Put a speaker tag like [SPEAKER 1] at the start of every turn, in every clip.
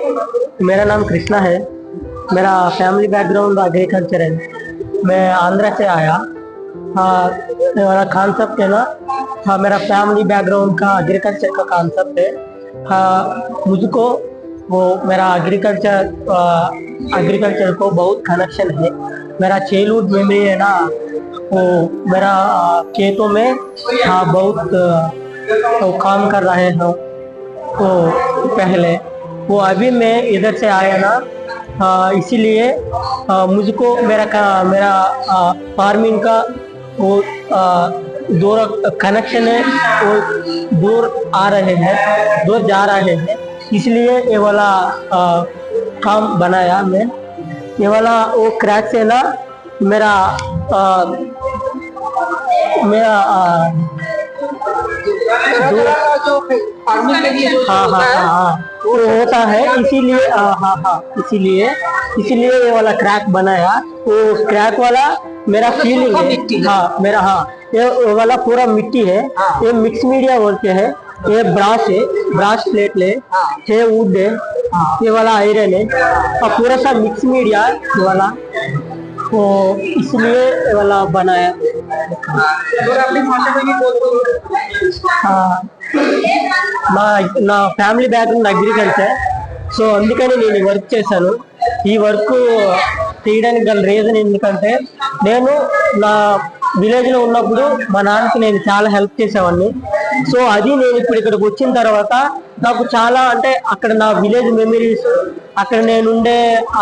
[SPEAKER 1] मेरा नाम कृष्णा है। मेरा फैमिली बैकग्राउंड एग्रीकल्चर है। मैं आंध्रा से आया। हाँ, मेरा कॉन्सेप्ट है ना। हाँ, मेरा फैमिली बैकग्राउंड का एग्रीकल्चर का कॉन्सेप्ट है। हाँ, मुझको वो मेरा एग्रीकल्चर को बहुत कनेक्शन है। मेरा चाइल्डहुड मेमोरी है ना, वो मेरा खेतों में हाँ बहुत तो काम कर रहे हैं तो पहले वो अभी मैं इधर से आया ना, इसीलिए मुझको मेरा फार्मिंग का वो दूर कनेक्शन है, वो दूर आ रहे हैं, दूर जा रहे हैं, इसलिए ये वाला काम बनाया मैं। ये वाला वो क्रैक से ना मेरा मेरा वो होता है, इसीलिए इसीलिए ये वाला क्रैक बनाया। वो क्रैक वाला मेरा फीलिंग है। हाँ, मेरा ये वाला पूरा मिट्टी है। ये मिक्स मीडिया बोलते हैं। ये ब्रास है, ब्रास प्लेट है, वुड है, ये वाला आयरन है और पूरा सा मिक्स मीडिया ये वाला, तो इसलिए ये वाला बनाया। నా ఫ్యామిలీ బ్యాక్గ్రౌండ్ అగ్రికల్చర్, సో అందుకని నేను ఈ వర్క్ చేశాను. ఈ వర్క్ చేయడానికి గల రీజన్ ఎందుకంటే నేను నా విలేజ్లో ఉన్నప్పుడు మా నాన్నకి నేను చాలా హెల్ప్ చేసేవాడిని. సో అది నేను ఇప్పుడు ఇక్కడికి వచ్చిన తర్వాత నాకు చాలా అంటే అక్కడ నా విలేజ్ మెమరీస్, అక్కడ నేను ఉండే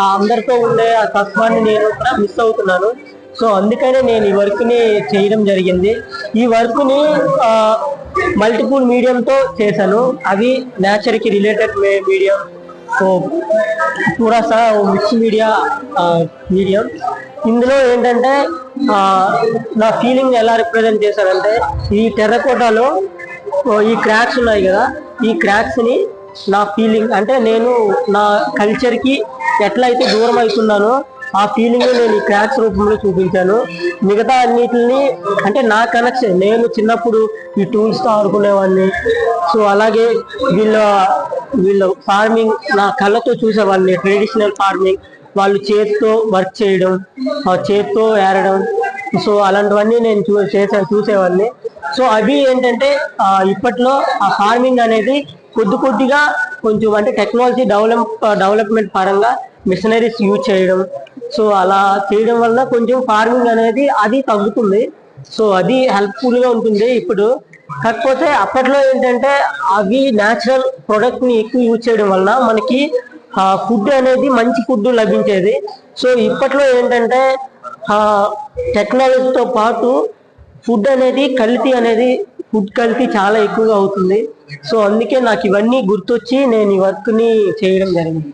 [SPEAKER 1] అందరితో ఉండే ఆ తత్వాన్ని నేను కూడా మిస్ అవుతున్నాను. సో అందుకనే నేను ఈ వర్క్ని చేయడం జరిగింది. ఈ వర్క్ని మల్టిపుల్ మీడియంతో చేశాను. అవి నేచర్కి రిలేటెడ్ మీడియం, సో పూరా సా మిక్స్ మీడియం. ఇందులో ఏంటంటే నా ఫీలింగ్ ఎలా రిప్రజెంట్ చేశానంటే, ఈ టెర్రకోటాలో ఈ క్రాక్స్ ఉన్నాయి కదా, ఈ క్రాక్స్ని నా ఫీలింగ్ అంటే నేను నా కల్చర్కి ఎట్లయితే దూరం అవుతున్నానో ఆ ఫీలింగ్ నేను ఈ క్రాక్స్ రూపంలో చూపించాను. మిగతా అన్నిటిని అంటే నా కనెక్షన్, నేను చిన్నప్పుడు ఈ టూల్స్తో ఆడుకునేవాడిని. సో అలాగే వీళ్ళ ఫార్మింగ్ నా కళ్ళతో చూసేవాడిని, ట్రెడిషనల్ ఫార్మింగ్, వాళ్ళు చేతితో వర్క్ చేయడం, చేతితో ఏరడం, సో అలాంటివన్నీ నేను చూసేవాడిని. సో అవి ఏంటంటే ఇప్పట్లో ఆ ఫార్మింగ్ అనేది కొద్దిగా కొంచెం అంటే టెక్నాలజీ డెవలప్మెంట్ పరంగా మిషనరీస్ యూజ్ చేయడం, సో అలా చేయడం వల్ల కొంచెం ఫార్మింగ్ అనేది అది తగ్గుతుంది. సో అది హెల్ప్ఫుల్గా ఉంటుంది ఇప్పుడు. కాకపోతే అప్పట్లో ఏంటంటే అవి న్యాచురల్ ప్రొడక్ట్ని ఎక్కువ యూజ్ చేయడం వల్ల మనకి ఫుడ్ అనేది మంచి ఫుడ్ లభించేది. సో ఇప్పట్లో ఏంటంటే టెక్నాలజీతో పాటు ఫుడ్ కల్తీ చాలా ఎక్కువగా అవుతుంది. సో అందుకే నాకు ఇవన్నీ గుర్తొచ్చి నేను ఈ వర్క్ని చేయడం జరిగింది.